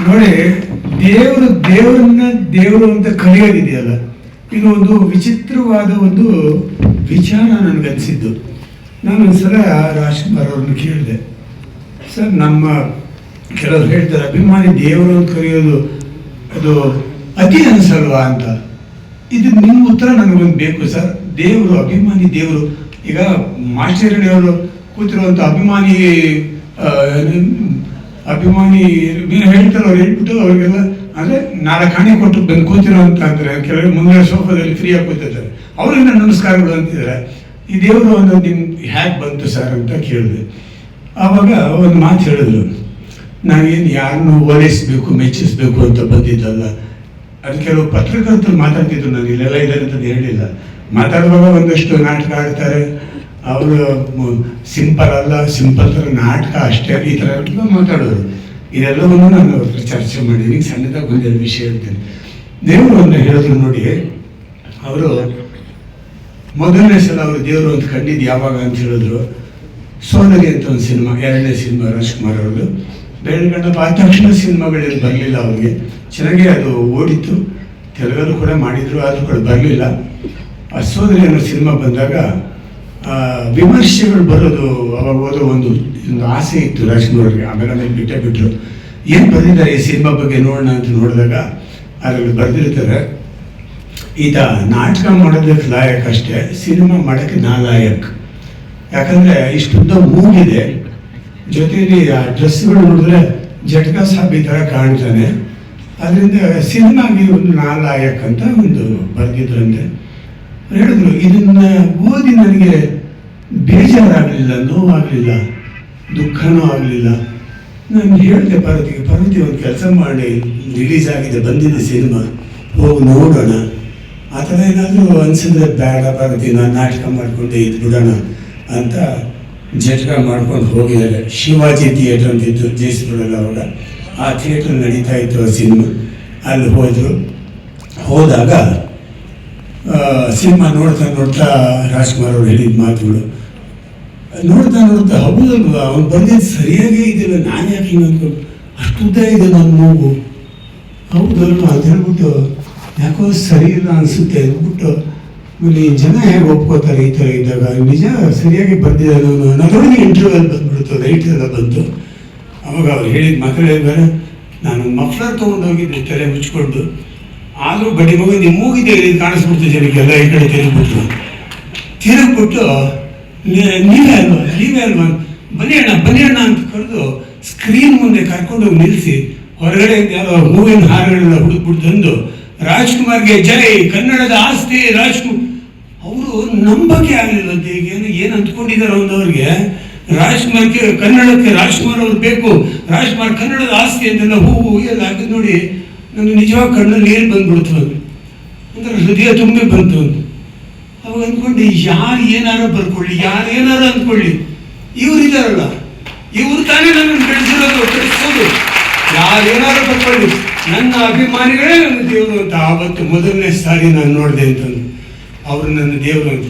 ನೋಡಿ, ದೇವರನ್ನ ದೇವರು ಅಂತ ಕರೆಯೋದಿದೆಯಲ್ಲ, ಇದು ಒಂದು ವಿಚಿತ್ರವಾದ ಒಂದು ವಿಚಾರ ನನಗನ್ಸಿದ್ದು. ನಾನು ಒಂದ್ಸಲ ರಾಜ್ಕುಮಾರ್ ಅವ್ರನ್ನ ಕೇಳಿದೆ, ಸರ್ ನಮ್ಮ ಕೆಲವರು ಹೇಳ್ತಾರೆ ಅಭಿಮಾನಿ ದೇವರು ಅಂತ ಕರೆಯೋದು ಅದು ಅತಿ ಅನ್ಸಲ್ವಾ ಅಂತ. ಇದು ನಿಮ್ಮ ಉತ್ತರ ನನಗೊಂದು ಬೇಕು ಸರ್. ದೇವರು, ಅಭಿಮಾನಿ ದೇವರು, ಈಗ ಮಾಸ್ಟರಣಿಯವರು ಕೂತಿರುವಂಥ ಅಭಿಮಾನಿ ನೀವು ಹೇಳ್ತಾರೆ, ಅವ್ರು ಹೇಳ್ಬಿಟ್ಟು ಅವ್ರಿಗೆಲ್ಲ ಅಂದರೆ 4 ಆಣೆ ಕೊಟ್ಟು ಬಂದು ಕೂತಿರೋಂತ ಅಂದರೆ ಕೆಲವರು ಮುಂದೆ ಸೋಫಾದಲ್ಲಿ ಫ್ರೀಯಾಗಿ ಕೂತಿರ್ತಾರೆ, ಅವ್ರಿಂದ ನಮಸ್ಕಾರಗಳು ಅಂತಿದ್ದಾರೆ. ಈ ದೇವರು ಅನ್ನೋದು ನಿಮ್ಗೆ ಹ್ಯಾಕ್ ಬಂತು ಸರ್ ಅಂತ ಕೇಳಿದೆ. ಆವಾಗ ಒಂದು ಮಾತು ಹೇಳಿದ್ರು, ನಾವೇನು ಯಾರನ್ನು ಓಲೈಸಬೇಕು ಮೆಚ್ಚಿಸ್ಬೇಕು ಅಂತ ಬಂದಿದ್ದಲ್ಲ. ಅದು ಕೆಲವು ಪತ್ರಕರ್ತರು ಮಾತಾಡ್ತಿದ್ರು, ನಾನು ಇಲ್ಲೆಲ್ಲ ಇದ್ದಾರೆ ಅಂತ ಹೇಳಿಲ್ಲ. ಮಾತಾಡುವಾಗ ಒಂದಷ್ಟು ನಾಟಕ ಆಡ್ತಾರೆ, ಅವರು ಸಿಂಪಲ್ ಅಲ್ಲ, ಸಿಂಪಲ್ ಥರ ನಾಟಕ ಅಷ್ಟೇ, ಈ ಥರ ಮಾತಾಡೋರು. ಇದೆಲ್ಲವನ್ನು ನಾನು ಅವ್ರ ಹತ್ರ ಚರ್ಚೆ ಮಾಡಿದ್ದೀನಿ. ಸಣ್ಣದಾಗಿ ಒಂದೆರಡು ವಿಷಯ ಹೇಳ್ತೇನೆ. ದೇವರು ಅಂತ ಹೇಳಿದ್ರು ನೋಡಿ, ಅವರು ಮೊದಲನೇ ಸಲ ಅವರು ದೇವರು ಅಂತ ಕಂಡಿದ್ದು ಯಾವಾಗ ಅಂತ ಹೇಳಿದ್ರು, ಸೋನರಿ ಅಂತ ಒಂದು ಸಿನಿಮಾ, 2ನೇ ಸಿನಿಮಾ ರಾಜ್ಕುಮಾರ್ ಅವ್ರದ್ದು. ಬೆಳಗಣ್ಣಪ್ಪ ಆದ ತಕ್ಷಣ ಸಿನಿಮಾಗಳೇನು ಬರಲಿಲ್ಲ ಅವ್ರಿಗೆ. ಚೆನ್ನಾಗಿ ಅದು ಓಡಿತ್ತು, ತೆಲುಗಲ್ಲೂ ಕೂಡ ಮಾಡಿದ್ರು, ಆದರೂ ಕೂಡ ಬರಲಿಲ್ಲ. ಆ ಸೋದರಿ ಅನ್ನೋ ಸಿನಿಮಾ ಬಂದಾಗ ವಿಮರ್ಶೆಗಳು ಬರೋದು ಅವಾಗ ಓದೋ ಒಂದು ಆಸೆ ಇತ್ತು ರಾಜ್ಕುಮಾರ್ ಅವ್ರಿಗೆ. ಆಮೇಲೆ ಬಿಟ್ಟರು. ಏನು ಬರೆದಿದ್ದಾರೆ ಈ ಸಿನಿಮಾ ಬಗ್ಗೆ ನೋಡೋಣ ಅಂತ ನೋಡಿದಾಗ ಅದರಲ್ಲಿ ಬರೆದಿರ್ತಾರೆ, ಈತ ನಾಟಕ ಮಾಡೋದಕ್ಕೆ ಲಾಯಕ್ ಅಷ್ಟೇ, ಸಿನಿಮಾ ಮಾಡೋಕ್ಕೆ ನಾಲಾಯಕ್. ಯಾಕಂದರೆ ಇಷ್ಟುದ್ದ ಮೂಗಿದೆ, ಜೊತೆಯಲ್ಲಿ ಆ ಡ್ರೆಸ್ಗಳು ನೋಡಿದ್ರೆ ಜಟ್ಕಾ ಸಾಬ್ ಈ ಥರ ಕಾಣ್ತಾನೆ, ಅದರಿಂದ ಸಿನಿಮಾಗೆ ಒಂದು ನಾಲಾಯಕ್ ಅಂತ ಒಂದು ಬರೆದಿದ್ರಂತೆ. ಹೇಳಿದ್ರು, ಇದನ್ನ ಓದಿ ನನಗೆ ಬೇಜಾರಾಗಲಿಲ್ಲ, ನೋವಾಗಲಿಲ್ಲ, ದುಃಖನೂ ಆಗಲಿಲ್ಲ. ನಾನು ಹೇಳಿದೆ ಪಾರ್ವತಿ ಒಂದು ಕೆಲಸ ಮಾಡಿ, ರಿಲೀಸ್ ಆಗಿದೆ, ಬಂದಿದೆ ಸಿನಿಮಾ, ಹೋಗಿ ನೋಡೋಣ. ಆ ಥರ ಏನಾದರೂ ಅನಿಸಿದ್ರೆ ಬೇಡ ಪಾರ್ವತಿ, ನಾನು ನಾಟಕ ಮಾಡಿಕೊಂಡೆ ಇದ್ಬಿಡೋಣ ಅಂತ ಜಟ್ಕ ಮಾಡ್ಕೊಂಡು ಹೋಗಿದ್ದಾರೆ. ಶಿವಾಜಿ ಥಿಯೇಟರ್ ಅಂತಿತ್ತು ಜೈಸೂರಲ್ಲಿ, ಅವಾಗ ಆ ಥಿಯೇಟರ್ ನಡೀತಾ ಇತ್ತು ಆ ಸಿನಿಮಾ. ಅಲ್ಲಿ ಹೋದಾಗ ಸಿನಿಮಾ ನೋಡ್ತಾ ರಾಜ್ಕುಮಾರ್ ಅವರು ಹೇಳಿದ ಮಾತುಗಳು ನೋಡ್ತಾ ಹೌದಲ್ವ, ಅವ್ನು ಬಂದಿದ್ದು ಸರಿಯಾಗೇ ಇದೆಯಲ್ಲ, ನಾನು ಯಾಕೆ ಹಿಂಗೆ ಅಂದ್ಕೊಂಡು ಅಷ್ಟುದ್ದ ಇದೆ ನನ್ನ ಮೂಗು, ಹೌದಲ್ವ ಅಂತ ಹೇಳ್ಬಿಟ್ಟು ಯಾಕೋ ಸರಿ ಇಲ್ಲ ಅನಿಸುತ್ತೆ ಅಂದ್ಬಿಟ್ಟು, ಆಮೇಲೆ ಜನ ಹೇಗೆ ಒಪ್ಕೋತಾರೆ ಈ ಥರ ಇದ್ದಾಗ, ನಿಜ ಸರಿಯಾಗಿ ಬಂದಿದ್ದಾನೆ ಅನ್ನೋದ್ರೊಳಗೆ ಇಂಟರ್ವ್ಯೂಲ್ ಬಂದ್ಬಿಡ್ತು, ರೈಟ್ ಎಲ್ಲ ಬಂತು. ಅವಾಗ ಅವ್ರು ಹೇಳಿದ ಮಕ್ಕಳು ಹೇಳಿದ್ದಾರೆ, ನಾನು ಮಫ್ಲರ್ ತೊಗೊಂಡೋಗಿದ್ದೆ ತಲೆ ಮುಚ್ಕೊಂಡು, ಆದರೂ ಬಡಿ ಮಗು ನಿಮ್ಮ ಮೂಗಿದೆ ಕಾಣಿಸ್ಬಿಡ್ತು ಜನಕ್ಕೆಲ್ಲ, ಈ ಕಡೆ ತಿರುಗ್ಬಿಟ್ಟು ನೀವೇ ಅಲ್ವಾ ಬನ್ನಿ ಅಣ್ಣ ಅಂತ ಕರೆದು ಸ್ಕ್ರೀನ್ ಮುಂದೆ ಕರ್ಕೊಂಡೋಗಿ ನಿಲ್ಲಿಸಿ, ಹೊರಗಡೆ ಯಾರೋ ಹೂವಿನ ಹಾರಗಳೆಲ್ಲ ಹುಡುಕ್ಬಿಟ್ಟು ತಂದು ರಾಜ್ಕುಮಾರ್ಗೆ ಜೈ, ಕನ್ನಡದ ಆಸ್ತಿ ರಾಜ್ಕುಮಾರ್. ಅವರು ನಂಬಕ್ಕೆ ಆಗಲಿಲ್ಲಂತೆ. ಈಗ ಏನು ಅಂದ್ಕೊಂಡಿದ್ದಾರೆ ಅವ್ರಿಗೆ, ರಾಜ್ಕುಮಾರ್ಗೆ ಕನ್ನಡಕ್ಕೆ ರಾಜ್ಕುಮಾರ್ ಅವ್ರು ಬೇಕು, ರಾಜ್ಕುಮಾರ್ ಕನ್ನಡದ ಆಸ್ತಿ ಅಂತೆಲ್ಲ ಹೂವು ಎಲ್ಲ ಹಾಕಿದ್ ನೋಡಿ ನನಗೆ ನಿಜವಾಗಿ ಕಣ್ಣಲ್ಲಿ ನೀರು ಬಂದ್ಬಿಡ್ತು, ಅಂದ್ರೆ ಹೃದಯ ತುಂಬಿ ಬಂತು ಅಂತ. ಅವಾಗ ಅಂದ್ಕೊಂಡು ಯಾರು ಏನಾರು ಬರ್ಕೊಳ್ಳಿ, ಯಾರು ಏನಾರು ಅಂದ್ಕೊಳ್ಳಿ, ಇವ್ರು ಇದಾರಲ್ಲ, ಇವ್ರು ತಾನೇ ನನ್ನನ್ನು ಬೆಳೆಸಿರೋದು, ಯಾರು ಏನಾರು ಬರ್ಕೊಳ್ಳಿ, ನನ್ನ ಅಭಿಮಾನಿಗಳೇ ನನ್ನ ದೇವರು ಅಂತ. ಆವತ್ತು ಮೊದಲನೇ ಸಾರಿ ನಾನು ನೋಡಿದೆ ಅಂತಂದು ಅವರು ನನ್ನ ದೇವರು ಅಂತ.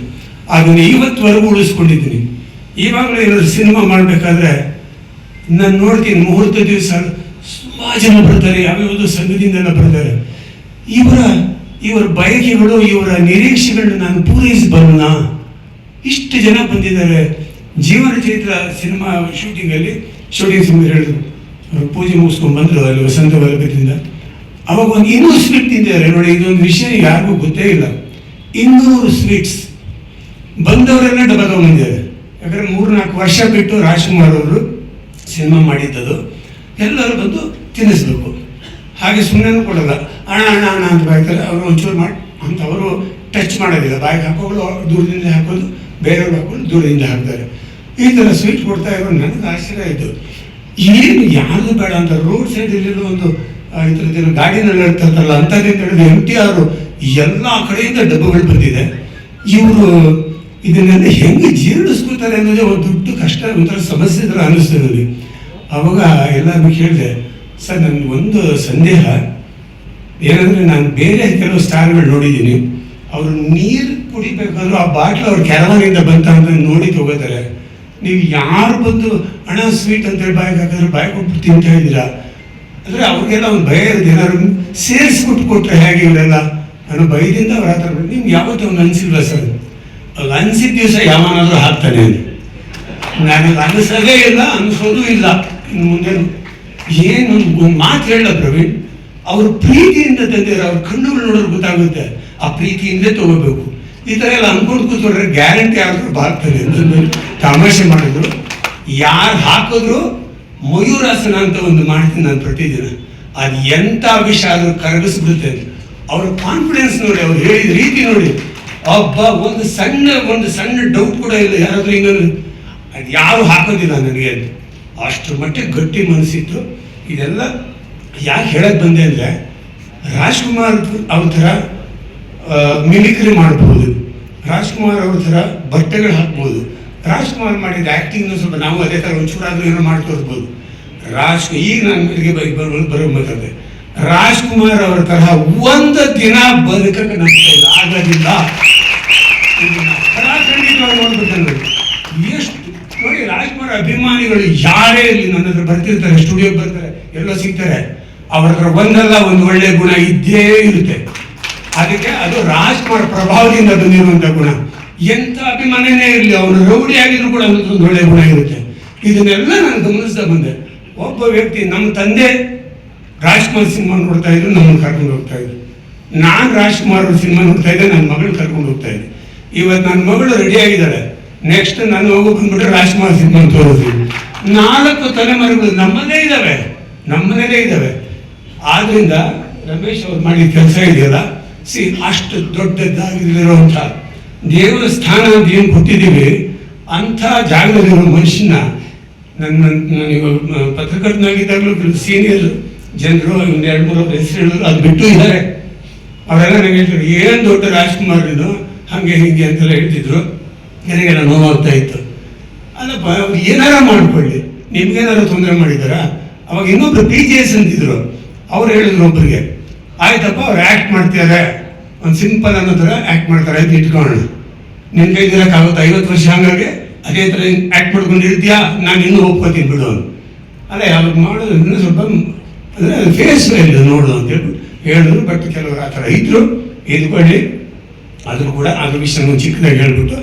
ಅದನ್ನು ಇವತ್ತುವರೆಗೂ ಉಳಿಸ್ಕೊಂಡಿದ್ದೀನಿ. ಇವಾಗಲೂ ಏನಾದ್ರು ಸಿನಿಮಾ ಮಾಡಬೇಕಾದ್ರೆ ನಾನು ನೋಡ್ತೀನಿ, ಮುಹೂರ್ತ ದಿವಸ ತುಂಬ ಜನ ಬರ್ತಾರೆ, ಯಾವ್ಯಾವುದೋ ಸಂಘದಿಂದೆಲ್ಲ ಬರ್ತಾರೆ. ಇವರ ಬಯಕೆಗಳು, ಇವರ ನಿರೀಕ್ಷೆಗಳನ್ನ ನಾನು ಪೂರೈಸಬಲ್ಲ. ಇಷ್ಟು ಜನ ಬಂದಿದ್ದಾರೆ. ಜೀವನ ಚೈತ್ರ ಸಿನಿಮಾ ಶೂಟಿಂಗ್ ಸಮಯ ಹೇಳಿದ್ರು, ಅವರು ಪೂಜೆ ಮುಗಿಸ್ಕೊಂಡು ಬಂದರು ಅಲ್ಲಿ ವಸಂತ ವಲ್ಲಭದಿಂದ. ಅವಾಗ ಒಂದು 200 ಸ್ವೀಟ್ ತಿಂದಿದ್ದಾರೆ ನೋಡಿ. ಇದೊಂದು ವಿಷಯ ಯಾರಿಗೂ ಗೊತ್ತೇ ಇಲ್ಲ. 200 ಸ್ವೀಟ್ಸ್ ಬಂದವರೆಲ್ಲ ಡಬ್ಬ ತಗೊಂಡಿದ್ದಾರೆ. ಯಾಕಂದ್ರೆ 3-4 ವರ್ಷ ಬಿಟ್ಟು ರಾಜ್ಕುಮಾರ್ ಅವರು ಸಿನಿಮಾ ಮಾಡಿದ್ದದು. ಎಲ್ಲರೂ ಬಂದು ತಿನ್ನಿಸ್ಬೇಕು, ಹಾಗೆ ಸುಮ್ಮನೆ ಕೊಡಲ್ಲ. ಅಣ್ಣ ಅಂತ ಬಾಯ್ತಾರೆ. ಅವರು ಒಂಚೂರು ಮಾಡಿ ಅಂತ ಅವರು ಟಚ್ ಮಾಡೋದಿಲ್ಲ, ಬಾಯಿಗೆ ಹಾಕೋದು ದೂರದಿಂದ ಹಾಕೋದು, ಬೇರೆಯವ್ರು ಹಾಕೋದು ದೂರದಿಂದ ಹಾಕ್ತಾರೆ. ಈ ಥರ ಸ್ವೀಟ್ ಕೊಡ್ತಾ ಇರೋ ನನಗೆ ಆಶ್ಚರ್ಯ ಆಯಿತು. ಏನು ಯಾರು ಬೇಡ ಅಂತ ರೋಡ್ ಸೈಡಲ್ಲಿರೋ ಒಂದು ಈ ಥರದ್ದೇನು ಗಾಡಿನಲ್ಲಿ ಇರ್ತಾರಲ್ಲ ಅಂಥದ್ದಿಂದ ಹಿಡಿದು NTR ಎಲ್ಲ ಕಡೆಯಿಂದ ಡಬ್ಬಗಳು ಬಂದಿದೆ. ಇವರು ಇದನ್ನೆಲ್ಲ ಹೆಂಗೆ ಜೀರ್ಣಿಸ್ಕೊತಾರೆ ಅನ್ನೋದೇ ಒಂದು ದೊಡ್ಡ ಕಷ್ಟ, ಒಂಥರ ಸಮಸ್ಯೆ ಥರ ಅನ್ನಿಸ್ತದೆ ನನಗೆ. ಆವಾಗ ಎಲ್ಲರೂ ಕೇಳಿದೆ, ಸರ್ ನನಗೆ ಒಂದು ಸಂದೇಹ ಏನಂದರೆ, ನಾನು ಬೇರೆ ಕೆಲವು ಸ್ಟಾರ್ಗಳು ನೋಡಿದ್ದೀನಿ, ಅವರು ನೀರು ಕುಡಿಬೇಕಾದ್ರೂ ಆ ಬಾಟ್ಲು ಅವ್ರ ಕ್ಯಾರವಾನಿಂದ ಬಂತ ಅಂತ ನೋಡಿ ತಗೋತಾರೆ. ನೀವು ಯಾರು ಬಂದು ಹಣ ಸ್ವೀಟ್ ಅಂತೇಳಿ ಬಾಯಿಗೆ ಹಾಕಿದ್ರೆ ಬಾಯಿ ಕೊಟ್ಬಿಟ್ಟು ತಿಂತ ಇದ್ದೀರಾ, ಅಂದರೆ ಅವ್ರಿಗೆಲ್ಲ ಒಂದು ಭಯ ಇರುತ್ತೆ, ಏನಾದ್ರು ಸೇರಿಸ್ಬಿಟ್ಟು ಕೊಟ್ಟರೆ ಹೇಗೆ ಇವರೆಲ್ಲ ಅನ್ನೋ ಭಯದಿಂದ ಅವ್ರ ಹತ್ರ ನಿಮ್ಗೆ ಯಾವತ್ತೂ ಒಂದು ಅನಿಸಿಲ್ವ ಸರ್? ಅದು ಅನಿಸಿದ ದಿವಸ ಯಾವನಾದರೂ ಹಾಕ್ತಾನೆ. ನನಗೆ ಅನಿಸೋದೇ ಇಲ್ಲ, ಅನಿಸೋದು ಇಲ್ಲ. ಇನ್ನು ಮುಂದೆ ಏನು ಒಂದು ಮಾತು ಹೇಳ ಪ್ರವೀಣ್, ಅವ್ರ ಪ್ರೀತಿಯಿಂದ ತಂದಿರೋ ಅವ್ರ ಕಣ್ಣುಗಳು ನೋಡೋರು ಗೊತ್ತಾಗುತ್ತೆ, ಆ ಪ್ರೀತಿಯಿಂದಲೇ ತಗೋಬೇಕು. ಈ ಥರ ಎಲ್ಲ ಅನ್ಕೊಂಡು ಕೂತ್ಕೊಂಡ್ರೆ ಗ್ಯಾರಂಟಿ ಆದರೂ ಬಾಗ್ತಾನೆ ಅಂತಂದು ತಮಾಷೆ ಮಾಡಿದ್ರು. ಯಾರು ಹಾಕಿದ್ರು ಮಯೂರಾಸನ ಅಂತ ಒಂದು ಮಾಡ್ತೀನಿ ನಾನು ಪ್ರತಿದಿನ. ಅದು ಎಂಥ ವಿಷಯ ಆದರೂ ಕರಗಿಸ್ಬಿಡುತ್ತೆ. ಅವ್ರ ಕಾನ್ಫಿಡೆನ್ಸ್ ನೋಡಿ, ಅವ್ರು ಹೇಳಿದ ರೀತಿ ನೋಡಿ, ಒಬ್ಬ ಒಂದು ಸಣ್ಣ ಡೌಟ್ ಕೂಡ ಇಲ್ಲ. ಯಾರಾದರೂ ಹಿಂಗಂದ್ರೆ ಅದು ಯಾರು ಹಾಕೋದಿಲ್ಲ ನನಗೆ ಅಂತ, ಅಷ್ಟು ಮಟ್ಟಿಗೆ ಗಟ್ಟಿ ಮನಸ್ಸಿತ್ತು. ಇದೆಲ್ಲ ಯಾಕೆ ಹೇಳಕ್ಕೆ ಬಂದೆ ಅಂದರೆ, ರಾಜ್ಕುಮಾರ್ ಅವ್ರ ಥರ ಮಿಮಿಕ್ರಿ ಮಾಡ್ಬೋದು, ರಾಜ್ಕುಮಾರ್ ಅವ್ರ ಥರ ಬಟ್ಟೆಗಳು ಹಾಕ್ಬೋದು, ರಾಜ್ಕುಮಾರ್ ಮಾಡಿದ ಆ್ಯಕ್ಟಿಂಗ್ನ ಸ್ವಲ್ಪ ನಾವು ಅದೇ ಥರ ಒಂಚೂರಾದ್ರೂ ಏನೋ ಮಾಡ್ಕೊಳ್ಬೋದು. ಈಗ ನಾನು ನನಗೆ ಬರೋಬೇಕಾದ್ರೆ ರಾಜ್ಕುಮಾರ್ ಅವರ ತರಹ ಒಂದು ದಿನ ಬದುಕಕ್ಕೆ ನಮ್ಮ ಕೈಲಿ ಆಗೋದಿಲ್ಲ. ಖಂಡಿತವಾಗಿ ನೋಡ್ಬಿಟ್ಟು ಎಷ್ಟು ನೋಡಿ, ರಾಜ್ಕುಮಾರ್ ಅಭಿಮಾನಿಗಳು ಯಾರೇ ಇರಲಿ ನನ್ನ ಹತ್ರ ಬರ್ತಿರ್ತಾರೆ, ಸ್ಟುಡಿಯೋಗೆ ಬರ್ತಾರೆ, ಎಲ್ಲೋ ಸಿಗ್ತಾರೆ, ಅವ್ರ ಹತ್ರ ಒಂದಲ್ಲ ಒಂದು ಒಳ್ಳೆ ಗುಣ ಇದ್ದೇ ಇರುತ್ತೆ. ಅದಕ್ಕೆ ಅದು ರಾಜ್ಕುಮಾರ್ ಪ್ರಭಾವದಿಂದ ಬಂದಿರುವಂಥ ಗುಣ. ಎಂಥ ಅಭಿಮಾನನೇ ಇರಲಿ, ಅವನು ರೌಡಿ ಆಗಿದ್ರು ಕೂಡ ಒಂದು ಒಳ್ಳೆ ಗುಣ ಇರುತ್ತೆ. ಇದನ್ನೆಲ್ಲ ನಾನು ಗಮನಿಸ್ತಾ ಬಂದೆ. ಒಬ್ಬ ವ್ಯಕ್ತಿ, ನಮ್ಮ ತಂದೆ ರಾಜ್ಕುಮಾರ್ ಸಿನಿಮಾ ನೋಡ್ತಾ ಇದ್ರು, ನಮ್ಮನ್ನು ಕರ್ಕೊಂಡು ಹೋಗ್ತಾ ಇದ್ರು. ನಾನು ರಾಜ್ಕುಮಾರ್ ಸಿನಿಮಾ ನೋಡ್ತಾ ಇದ್ದೆ, ನನ್ನ ಮಗಳು ಕರ್ಕೊಂಡು ಹೋಗ್ತಾ ಇದ್ದೆ. ಇವತ್ತು ನನ್ನ ಮಗಳು ರೆಡಿ ಆಗಿದ್ದಾಳೆ, ನೆಕ್ಸ್ಟ್ ನಾನು ಹೋಗೋ ಬಂದ್ಬಿಟ್ರೆ ರಾಜ್ಕುಮಾರ್ ಸಿನಿಮಾ ತೋರಿಸ್ತೀವಿ. 4 ತಲೆಮಾರುಗಳು ನಮ್ಮಲ್ಲೇ ಇದ್ದಾವೆ. ಆದ್ರಿಂದ ರಮೇಶ್ ಅವ್ರು ಮಾಡಿದ ಕೆಲಸ ಇದೆಯಲ್ಲ, ಅಷ್ಟು ದೊಡ್ಡದಾಗಿರುವಂಥ ದೇವರ ಸ್ಥಾನ ಅಂತ ಏನು ಕೊಟ್ಟಿದ್ದೀವಿ, ಅಂಥ ಜಾಗದಲ್ಲಿರೋ ಮನುಷ್ಯನ ನನಗೆ ಪತ್ರಕರ್ತನಾಗಿದ್ದಾಗಲೂ ಸೀನಿಯರ್ ಜನರು ಒಂದು 2-3 ಹೆಸರು ಹೇಳಿದ್ರು, ಅದು ಬಿಟ್ಟು ಇದ್ದಾರೆ. ಅವರೆಲ್ಲ ನನಗೆ ಹೇಳ್ತಾರೆ, ಏನು ದೊಡ್ಡ ರಾಜ್ಕುಮಾರ್ ಇದು, ಹಾಗೆ ಹೀಗೆ ಅಂತೆಲ್ಲ ಹೇಳ್ತಿದ್ರು. ನನಗೆಲ್ಲ ನೋವಾಗ್ತಾ ಇತ್ತು. ಅಲ್ಲಪ್ಪ, ಅವ್ರು ಏನಾರ ಮಾಡ್ಕೊಳ್ಳಿ, ನಿಮ್ಗೇನಾರು ತೊಂದರೆ ಮಾಡಿದಾರ? ಅವಾಗ ಇನ್ನೊಬ್ರು PGS ಅಂತಿದ್ರು, ಅವ್ರು ಹೇಳಿದ್ರು ಒಬ್ಬರಿಗೆ, ಆಯ್ತಪ್ಪ ಅವ್ರು ಆ್ಯಕ್ಟ್ ಮಾಡ್ತಾರೆ, ಒಂದು ಸಿಂಪಲ್ ಅನ್ನೋ ಥರ ಆ್ಯಕ್ಟ್ ಮಾಡ್ತಾರೆ, ಆಯ್ತು ಇಟ್ಕೊಳ್ಳೋಣ, ನಿನ್ನ ಕೈದಿರೋಕ್ಕಾಗುತ್ತೆ 50 ವರ್ಷ ಹಂಗಾಗಿ ಅದೇ ಥರ ಆ್ಯಕ್ಟ್ ಮಾಡ್ಕೊಂಡಿರ್ತೀಯಾ, ನಾನು ಇನ್ನೂ ಒಪ್ಕೋತೀನಿ ಬಿಡು ಅಂತ. ಅಲ್ಲ, ಯಾವಾಗ ಮಾಡೋದು ಇನ್ನೂ ಸ್ವಲ್ಪ ಅಂದರೆ ಅದು ಫೇಸ್ ಇಲ್ಲ ನೋಡು ಅಂತ ಹೇಳ್ಬಿಟ್ಟು ಹೇಳಿದ್ರು. ಬಟ್ ಕೆಲವರು ಆ ಥರ ಇದ್ರು, ಇದ್ಕೊಳ್ಳಿ. ಆದರೂ ಕೂಡ ಅದ್ರ ವಿಷಯ ಚಿಕ್ಕದಾಗಿ ಹೇಳ್ಬಿಟ್ಟು,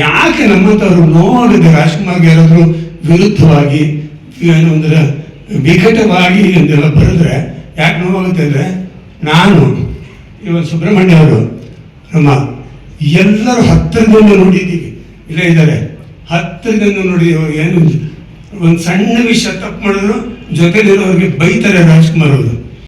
ಯಾಕೆ ನಮ್ಮಂಥವ್ರು ನೋಡಿದ್ರೆ ರಾಜ್ಕುಮಾರ್ಗೆ ಯಾರಾದರೂ ವಿರುದ್ಧವಾಗಿ ಏನೋ ಅಂದರೆ ವಿಕಟವಾಗಿ ಅಂತೆಲ್ಲ ಬರೆದ್ರೆ ಯಾಕೆ ನೋವಾಗುತ್ತೆ ಅಂದರೆ, ನಾನು ಇವತ್ತು ಸುಬ್ರಹ್ಮಣ್ಯ ಅವರು ನಮ್ಮ ಎಲ್ಲರೂ ಹತ್ತಿರದಿಂದ ನೋಡಿದ್ದೀವಿ, ಇಲ್ಲೇ ಇದ್ದಾರೆ, ಹತ್ತಿರದಿಂದ ನೋಡಿದ್ದೀವಿ. ಏನು ಒಂದು ಸಣ್ಣ ವಿಷಯ ತಪ್ಪು ಮಾಡಿದ್ರು ಜೊತೆಲಿರೋರಿಗೆ ಬೈತಾರೆ ರಾಜ್ಕುಮಾರ್ ಅವರು.